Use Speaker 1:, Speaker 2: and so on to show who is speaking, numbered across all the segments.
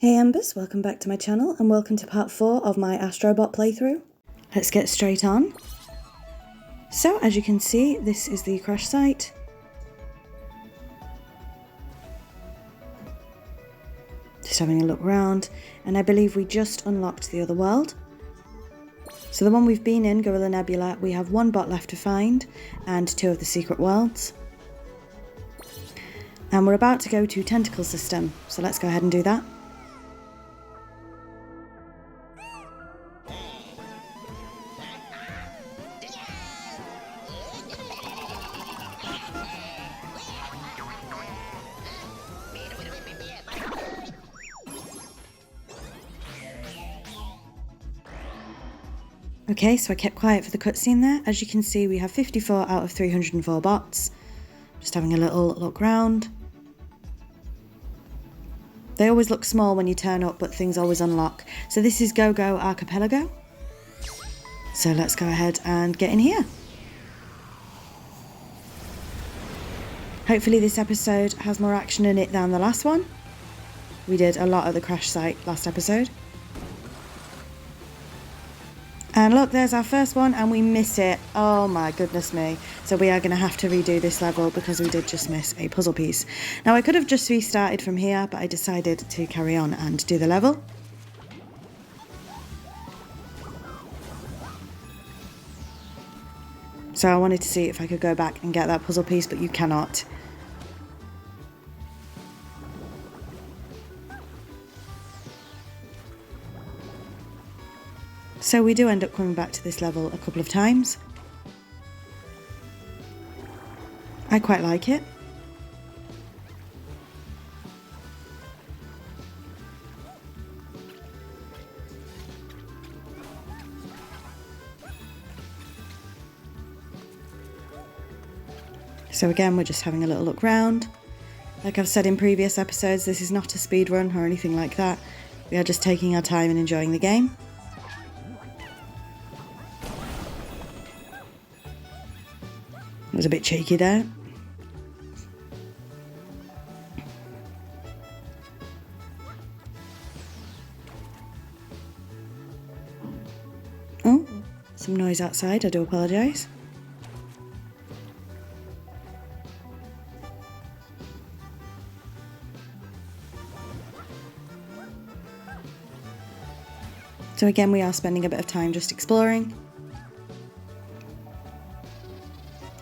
Speaker 1: Hey EMbers, welcome back to my channel and welcome to part 4 of my Astro Bot playthrough. Let's get straight on. So as you can see, this is the crash site. Just having a look around, and I believe we just unlocked the other world. So the one we've been in, Gorilla Nebula, we have one bot left to find and 2 of the secret worlds. And we're about to go to Tentacle System, so let's go ahead and do that. Okay, so I kept quiet for the cutscene there. As you can see, we have 54 out of 304 bots. Just having a little look round. They always look small when you turn up, but things always unlock. So this is Go Go Archipelago. So let's go ahead and get in here. Hopefully this episode has more action in it than the last one. We did a lot at the crash site last episode. And look, there's our first one and we miss it. Oh my goodness me. So we are going to have to redo this level because we did just miss a puzzle piece. Now I could have just restarted from here, but I decided to carry on and do the level. So I wanted to see if I could go back and get that puzzle piece, but you cannot. So we do end up coming back to this level a couple of times. I quite like it. So again, we're just having a little look round. Like I've said in previous episodes, this is not a speed run or anything like that. We are just taking our time and enjoying the game. It was a bit cheeky there. Oh, some noise outside, I do apologise. So again, we are spending a bit of time just exploring.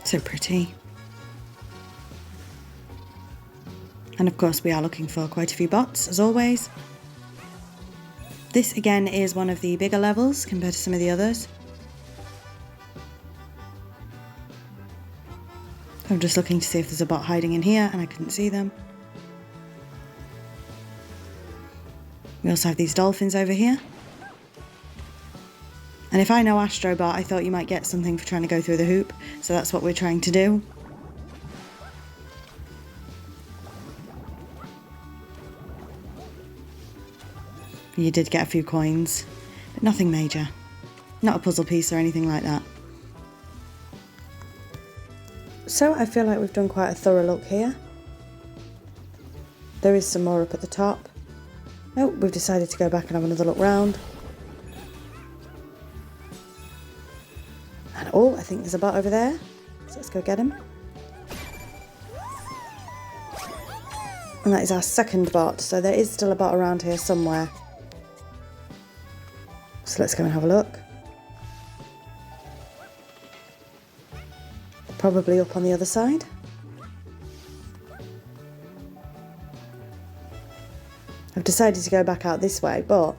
Speaker 1: So pretty. And of course we are looking for quite a few bots, as always. This again is one of the bigger levels compared to some of the others. I'm just looking to see if there's a bot hiding in here and I couldn't see them. We also have these dolphins over here. And if I know Astro Bot, I thought you might get something for trying to go through the hoop, so that's what we're trying to do. You did get a few coins, but nothing major. Not a puzzle piece or anything like that. So I feel like we've done quite a thorough look here. There is some more up at the top. Oh, we've decided to go back and have another look round. And oh, I think there's a bot over there. So let's go get him. And that is our second bot. So there is still a bot around here somewhere. So let's go and have a look. Probably up on the other side. I've decided to go back out this way, but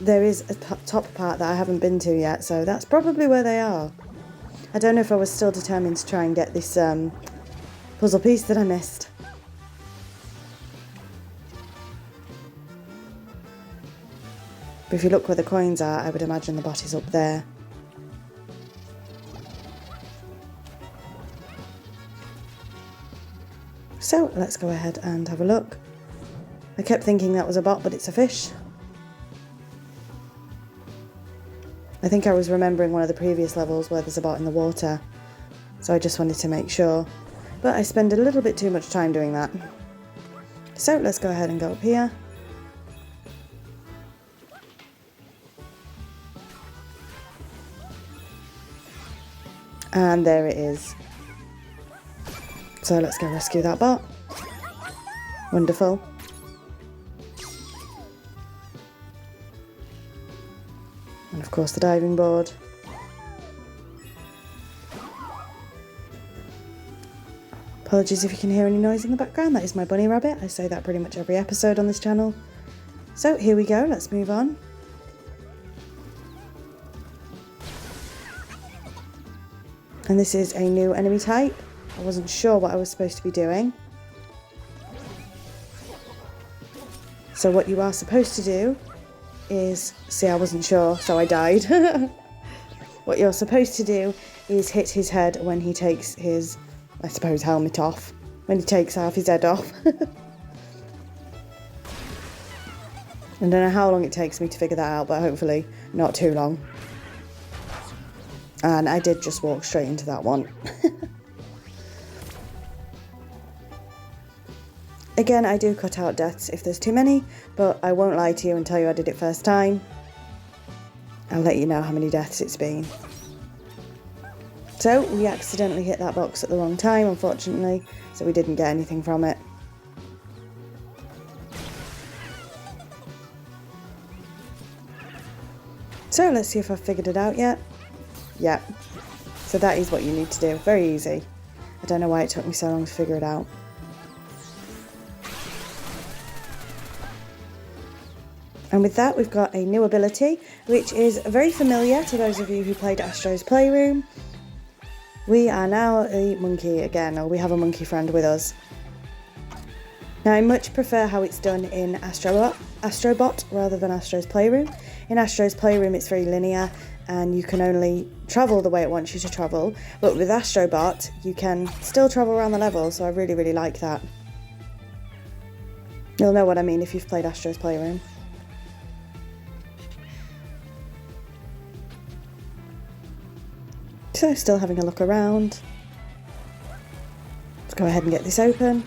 Speaker 1: there is a top part that I haven't been to yet, so that's probably where they are. I don't know if I was still determined to try and get this puzzle piece that I missed. But if you look where the coins are, I would imagine the bot is up there. So let's go ahead and have a look. I kept thinking that was a bot, but it's a fish. I think I was remembering one of the previous levels where there's a bot in the water, so I just wanted to make sure. But I spend a little bit too much time doing that. So let's go ahead and go up here. And there it is. So let's go rescue that bot. Wonderful. And of course the diving board. Apologies if you can hear any noise in the background, that is my bunny rabbit. I say that pretty much every episode on this channel. So here we go, let's move on. And this is a new enemy type. I wasn't sure what I was supposed to be doing. So what you are supposed to do is, see, I wasn't sure, so I died. What you're supposed to do is hit his head when he takes his, I suppose, helmet off. When he takes half his head off. I don't know how long it takes me to figure that out, but hopefully not too long. And I did just walk straight into that one. Again, I do cut out deaths if there's too many, but I won't lie to you and tell you I did it first time. I'll let you know how many deaths it's been. So, we accidentally hit that box at the wrong time, unfortunately, so we didn't get anything from it. So, let's see if I've figured it out yet. Yep. So that is what you need to do. Very easy. I don't know why it took me so long to figure it out. And with that, we've got a new ability, which is very familiar to those of you who played Astro's Playroom. We are now a monkey again, or we have a monkey friend with us. Now, I much prefer how it's done in Astro Bot rather than Astro's Playroom. In Astro's Playroom, it's very linear, and you can only travel the way it wants you to travel. But with Astro Bot, you can still travel around the level, so I really, really like that. You'll know what I mean if you've played Astro's Playroom. So, still having a look around. Let's go ahead and get this open.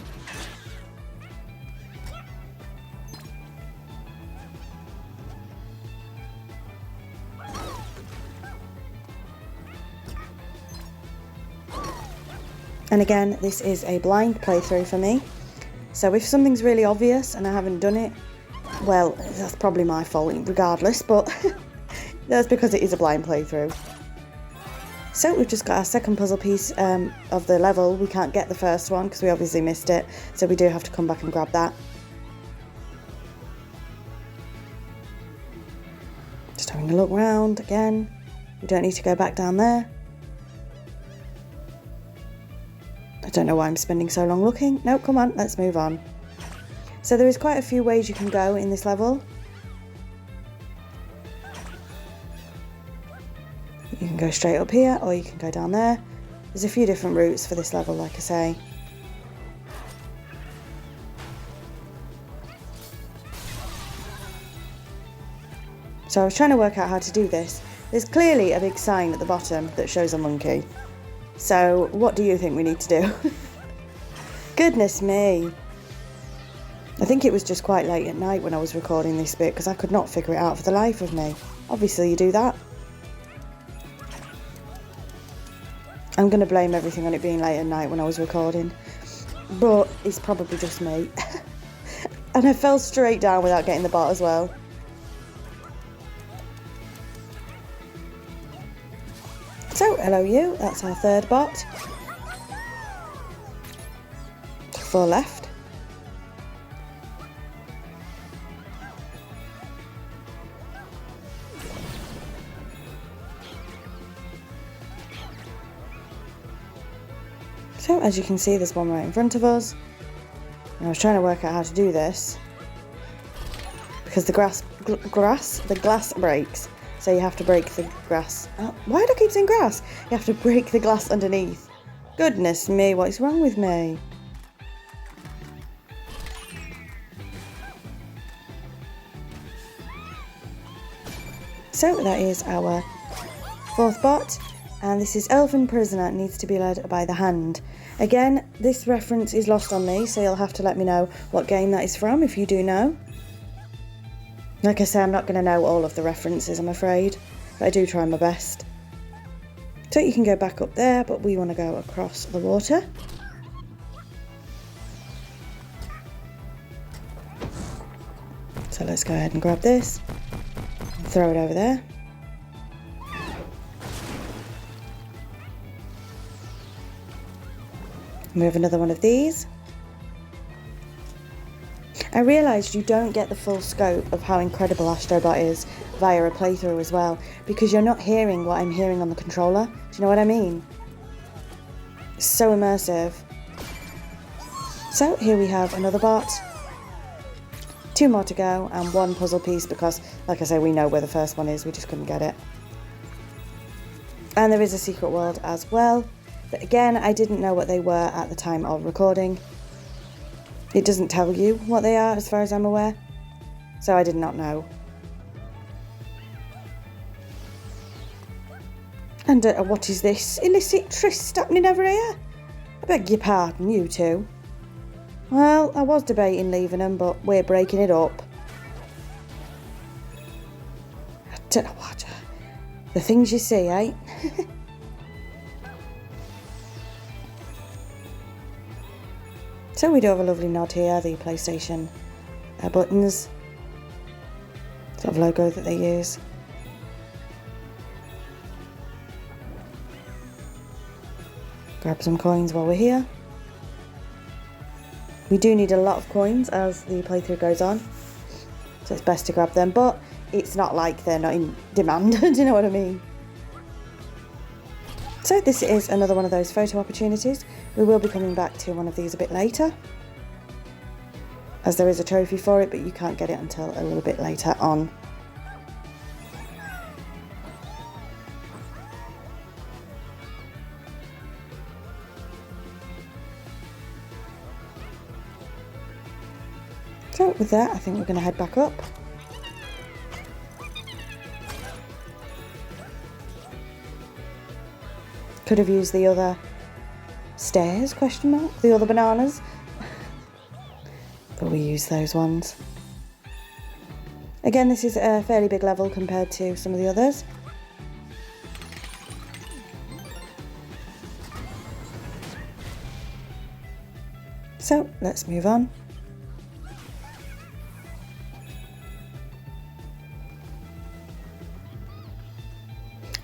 Speaker 1: And again, this is a blind playthrough for me. So if something's really obvious and I haven't done it, well, that's probably my fault regardless, but that's because it is a blind playthrough. So we've just got our second puzzle piece of the level. We can't get the first one because we obviously missed it, so we do have to come back and grab that. Just having a look round again. We don't need to go back down there. I don't know why I'm spending so long looking. No, come on, let's move on. So there is quite a few ways you can go in this level. You can go straight up here, or you can go down there. There's a few different routes for this level, like I say. So I was trying to work out how to do this. There's clearly a big sign at the bottom that shows a monkey. So what do you think we need to do? Goodness me. I think it was just quite late at night when I was recording this bit because I could not figure it out for the life of me. Obviously you do that. I'm going to blame everything on it being late at night when I was recording, but it's probably just me. And I fell straight down without getting the bot as well. So, hello you, that's our third bot. 4 left. So, as you can see, there's one right in front of us. And I was trying to work out how to do this because the glass breaks. So you have to break the glass. Oh, why do I keep saying grass? You have to break the glass underneath. Goodness me, what is wrong with me? So that is our 4th bot. And this is Elfin Prisoner, needs to be led by the hand. Again, this reference is lost on me, so you'll have to let me know what game that is from if you do know. Like I say, I'm not going to know all of the references, I'm afraid, but I do try my best. So you can go back up there, but we want to go across the water. So let's go ahead and grab this and throw it over there. And we have another one of these. I realised you don't get the full scope of how incredible Astro Bot is via a playthrough as well, because you're not hearing what I'm hearing on the controller. Do you know what I mean? It's so immersive. So here we have another bot. 2 more to go and 1 puzzle piece because, like I say, we know where the first one is, we just couldn't get it. And there is a secret world as well, but again, I didn't know what they were at the time of recording. It doesn't tell you what they are as far as I'm aware, so I did not know. And what is this illicit tryst happening over here? I beg your pardon, you two. Well, I was debating leaving them, but we're breaking it up. I don't know what. The things you see, eh? So we do have a lovely nod here, the PlayStation buttons. Sort of logo that they use. Grab some coins while we're here. We do need a lot of coins as the playthrough goes on, so it's best to grab them, but it's not like they're not in demand, do you know what I mean? So this is another one of those photo opportunities. We will be coming back to one of these a bit later, as there is a trophy for it, but you can't get it until a little bit later on. So with that, I think we're going to head back up. Could have used the other stairs, question mark, the other bananas. But we use those ones. Again, this is a fairly big level compared to some of the others. So let's move on.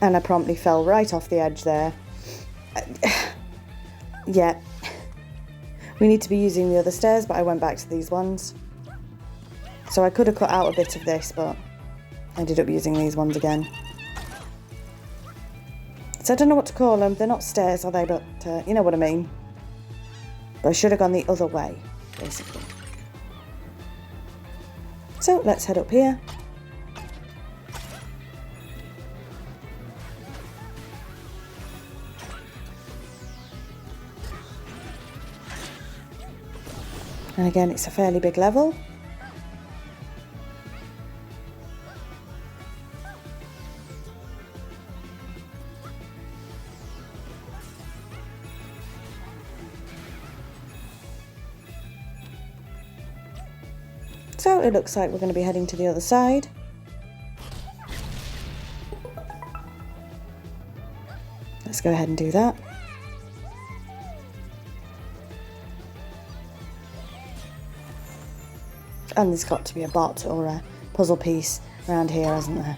Speaker 1: And I promptly fell right off the edge there. Yeah. We need to be using the other stairs, but I went back to these ones. So I could have cut out a bit of this, but I ended up using these ones again. So I don't know what to call them. They're not stairs, are they? But you know what I mean. But I should have gone the other way, basically. So let's head up here. And again, it's a fairly big level. So it looks like we're going to be heading to the other side. Let's go ahead and do that. And there's got to be a bot or a puzzle piece around here, hasn't there?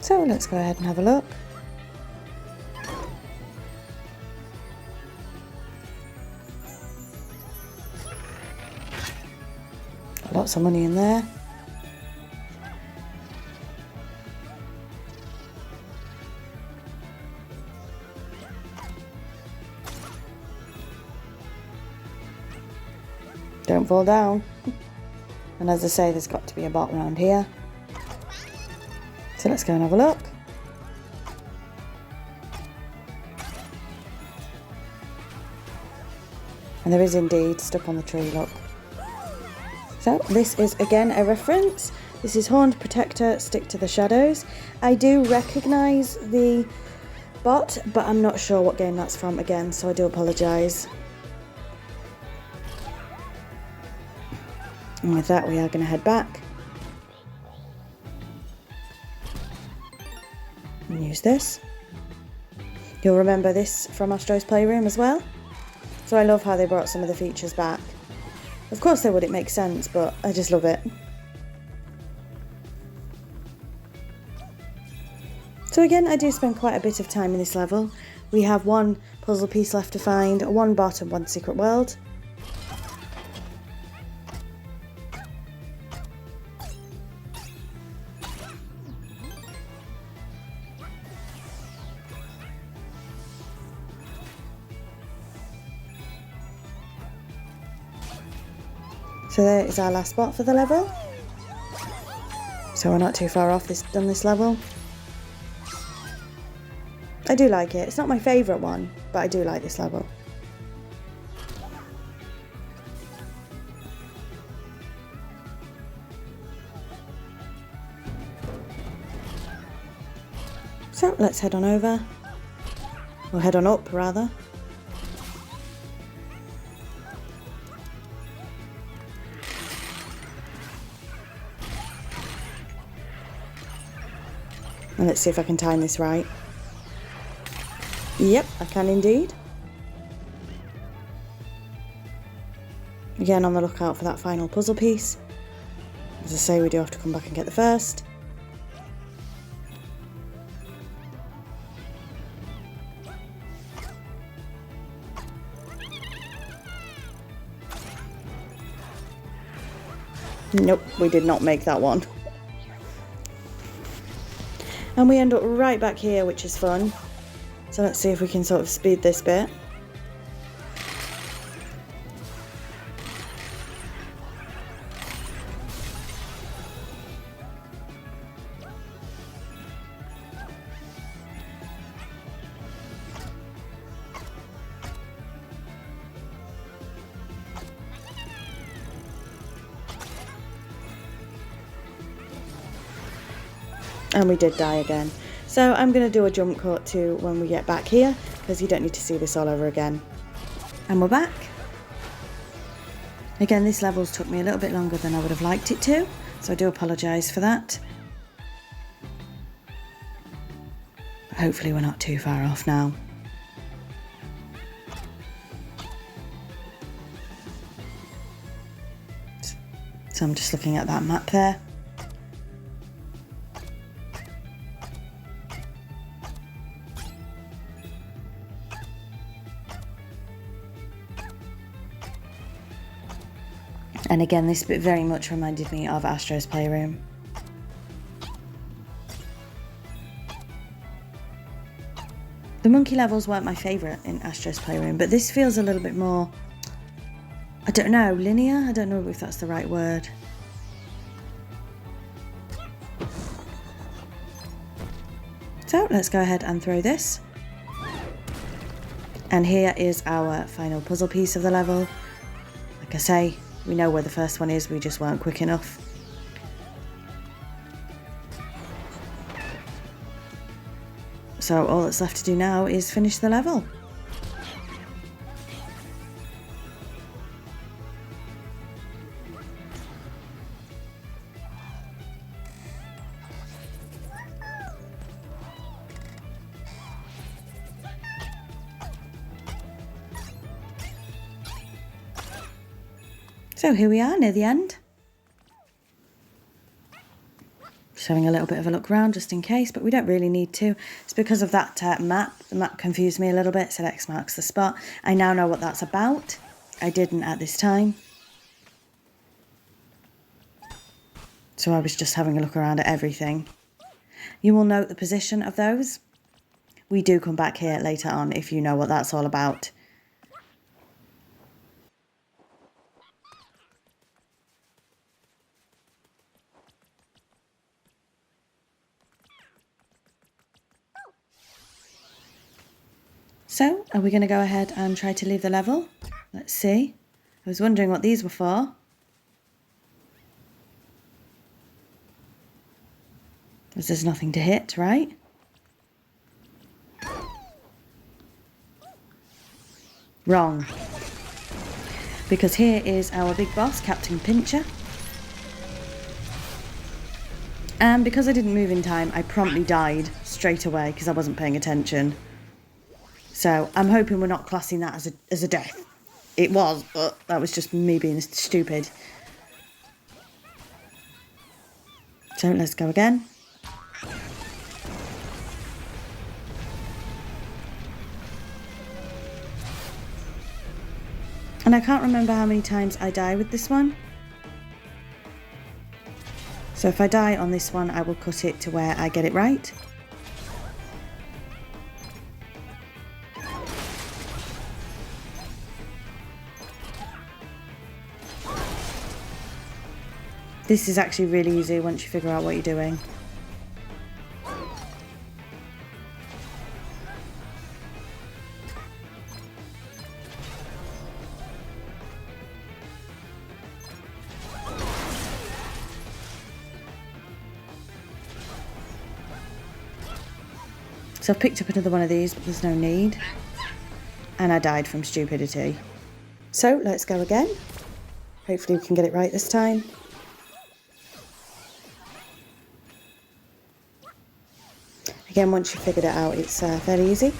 Speaker 1: So let's go ahead and have a look. Lots of money in there. Don't fall down. And as I say, there's got to be a bot around here. So let's go and have a look. And there is indeed stuck on the tree, look. So this is again a reference. This is Horned Protector, Stick to the Shadows. I do recognise the Bot, but I'm not sure what game that's from again, so I do apologise. And with that, we are going to head back and use this. You'll remember this from Astro's Playroom as well. So I love how they brought some of the features back. Of course they would, it makes sense, but I just love it. So again, I do spend quite a bit of time in this level. We have one puzzle piece left to find, one bot and one secret world. So there is our last bot for the level. So we're not too far off done this level. I do like it. It's not my favourite one, but I do like this level. So let's head on over. Or head on up, rather. And let's see if I can time this right. Yep, I can indeed. Again, on the lookout for that final puzzle piece. As I say, we do have to come back and get the first. Nope, we did not make that one. And we end up right back here, which is fun. So let's see if we can sort of speed this bit. And we did die again. So I'm going to do a jump cut to when we get back here, because you don't need to see this all over again. And we're back. Again, this level's took me a little bit longer than I would have liked it to, so I do apologise for that. But hopefully we're not too far off now. So I'm just looking at that map there. And again, this bit very much reminded me of Astro's Playroom. The monkey levels weren't my favourite in Astro's Playroom, but this feels a little bit more, I don't know, linear? I don't know if that's the right word. So let's go ahead and throw this. And here is our final puzzle piece of the level. Like I say, we know where the first one is, we just weren't quick enough. So all that's left to do now is finish the level. So here we are near the end. Just having a little bit of a look around just in case, but we don't really need to. It's because of that map. The map confused me a little bit, so X marks the spot. I now know what that's about. I didn't at this time. So I was just having a look around at everything. You will note the position of those. We do come back here later on if you know what that's all about. So, are we going to go ahead and try to leave the level? Let's see. I was wondering what these were for. Because there's nothing to hit, right? Wrong. Because here is our big boss, Captain Pincher. And because I didn't move in time, I promptly died straight away because I wasn't paying attention. So I'm hoping we're not classing that as a death. It was, but that was just me being stupid. So let's go again. And I can't remember how many times I die with this one. So if I die on this one, I will cut it to where I get it right. This is actually really easy once you figure out what you're doing. So I've picked up another one of these, but there's no need. And I died from stupidity. So let's go again. Hopefully we can get it right this time. Again, once you've figured it out, it's fairly easy.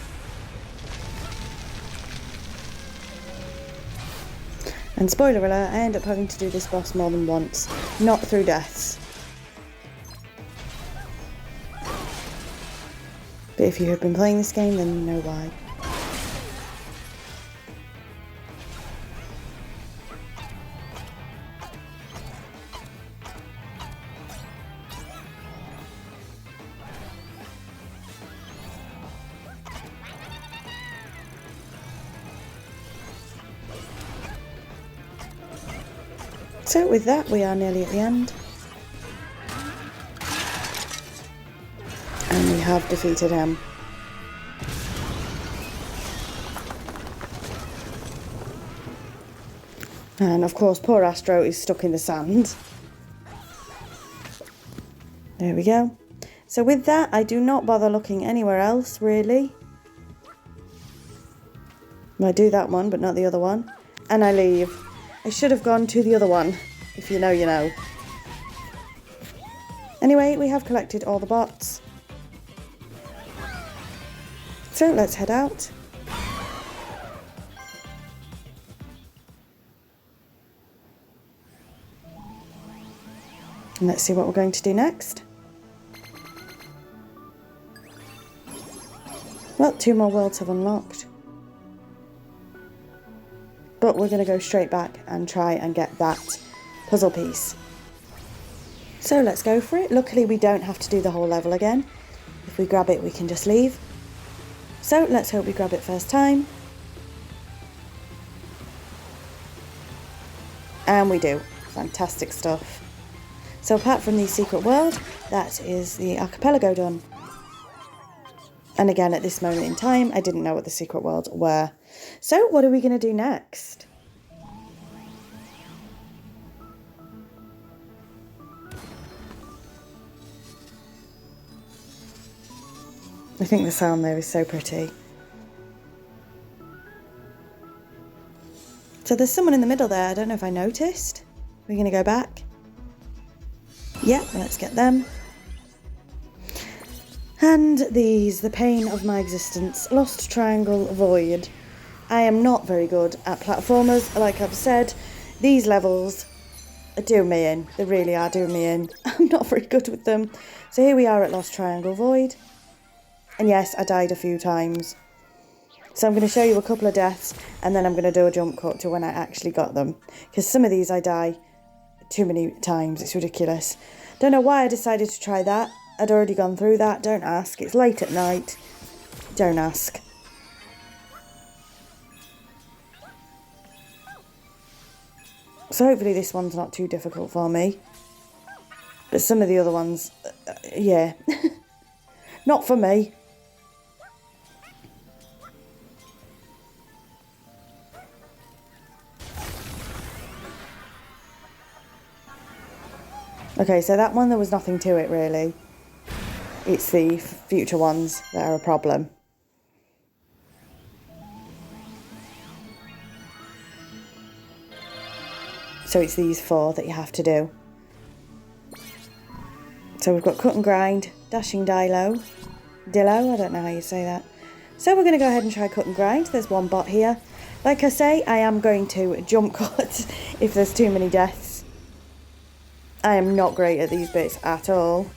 Speaker 1: And spoiler alert, I end up having to do this boss more than once, not through deaths. But if you have been playing this game, then you know why. So with that, we are nearly at the end. And we have defeated him. And of course, poor Astro is stuck in the sand. There we go. So with that, I do not bother looking anywhere else, really. I do that one, but not the other one. And I leave. I should have gone to the other one. If you know, you know. Anyway, we have collected all the bots. So let's head out. And let's see what we're going to do next. Well, 2 more worlds have unlocked. But we're going to go straight back and try and get that puzzle piece. So let's go for it. Luckily we don't have to do the whole level again. If we grab it, we can just leave. So let's hope we grab it first time. And we do. Fantastic stuff. So apart from the secret world, that is the archipelago done. And again, at this moment in time, I didn't know what the secret worlds were. So what are we going to do next? I think the sound there is so pretty. So there's someone in the middle there. I don't know if I noticed. We're going to go back. Yeah, let's get them. And these, the pain of my existence. Lost Triangle Void. I am not very good at platformers. Like I've said, these levels are doing me in. They really are doing me in. I'm not very good with them. So here we are at Lost Triangle Void. And yes, I died a few times. So I'm going to show you a couple of deaths and then I'm going to do a jump cut to when I actually got them. Because some of these I die too many times. It's ridiculous. Don't know why I decided to try that. I'd already gone through that. Don't ask. It's late at night. Don't ask. So hopefully this one's not too difficult for me. But some of the other ones, yeah. Not for me. Okay, so that one, there was nothing to it really. It's the future ones that are a problem. So it's these 4 that you have to do. So we've got cut and grind, dashing Dillo, I don't know how you say that. So we're going to go ahead and try cut and grind. There's 1 bot here. Like I say, I am going to jump cut if there's too many deaths. I am not great at these bits at all.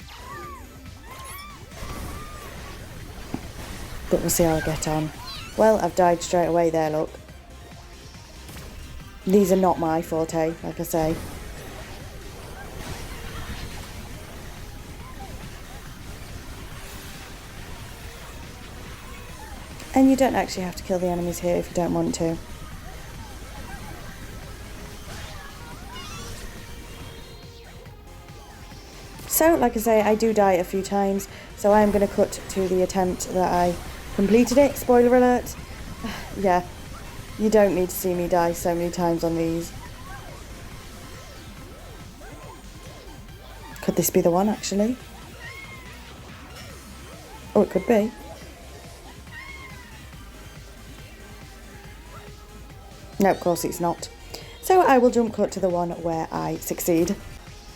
Speaker 1: But we'll see how I get on. Well, I've died straight away there, look. These are not my forte, like I say. And you don't actually have to kill the enemies here if you don't want to. So, like I say, I do die a few times, so I am going to cut to the attempt that I completed it. Spoiler alert. Yeah, you don't need to see me die so many times on these. Could this be the one, actually? Oh, it could be. No, of course it's not. So I will jump cut to the one where I succeed.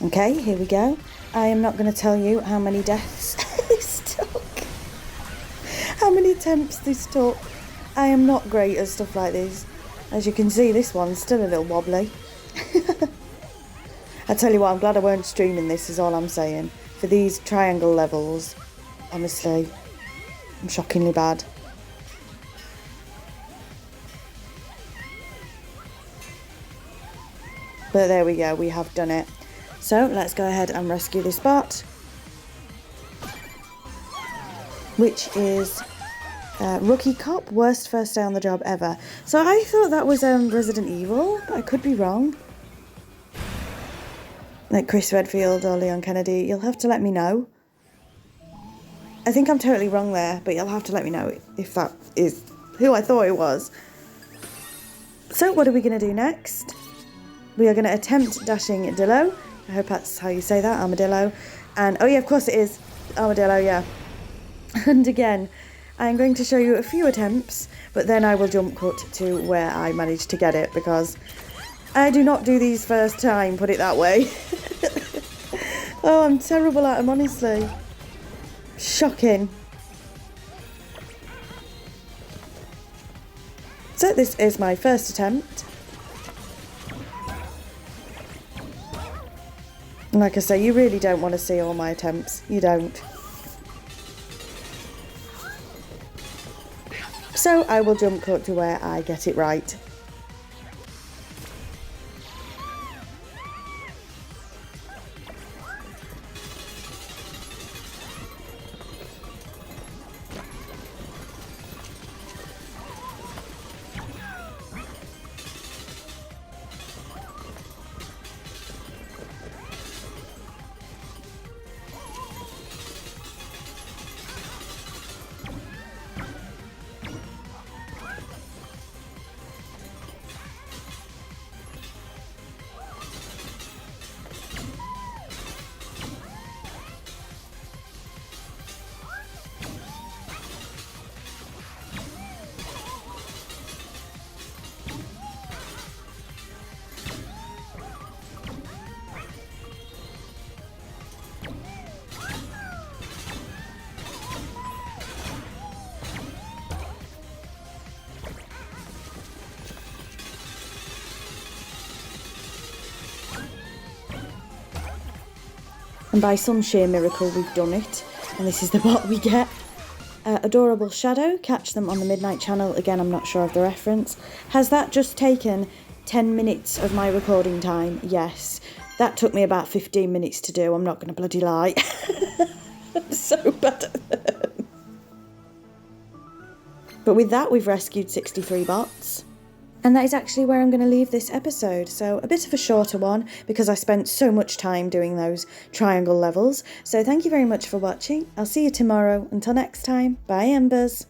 Speaker 1: Okay, here we go. I am not going to tell you how many deaths this took. How many attempts this took. I am not great at stuff like this. As you can see, this one's still a little wobbly. I tell you what, I'm glad I weren't streaming this, is all I'm saying. For these triangle levels, honestly, I'm shockingly bad. But there we go, we have done it. So let's go ahead and rescue this bot, which is Rookie Cop, worst first day on the job ever. So I thought that was Resident Evil, but I could be wrong. Like Chris Redfield or Leon Kennedy, you'll have to let me know. I think I'm totally wrong there, but you'll have to let me know if that is who I thought it was. So what are we going to do next? We are going to attempt dashing Dillo. I hope that's how you say that, Armadillo. And, oh yeah, of course it is. Armadillo, yeah. And again, I'm going to show you a few attempts, but then I will jump cut to where I managed to get it, because I do not do these first time, put it that way. Oh, I'm terrible at them, honestly. Shocking. So this is my first attempt. And like I say, you really don't want to see all my attempts. You don't. So I will jump cut to where I get it right. And by some sheer miracle, we've done it. And this is the bot we get. Adorable Shadow, catch them on the Midnight channel. Again, I'm not sure of the reference. Has that just taken 10 minutes of my recording time? Yes. That took me about 15 minutes to do. I'm not going to bloody lie. I'm so bad at them. But with that, we've rescued 63 bots. And that is actually where I'm going to leave this episode. So a bit of a shorter one because I spent so much time doing those triangle levels. So thank you very much for watching. I'll see you tomorrow. Until next time, bye Embers.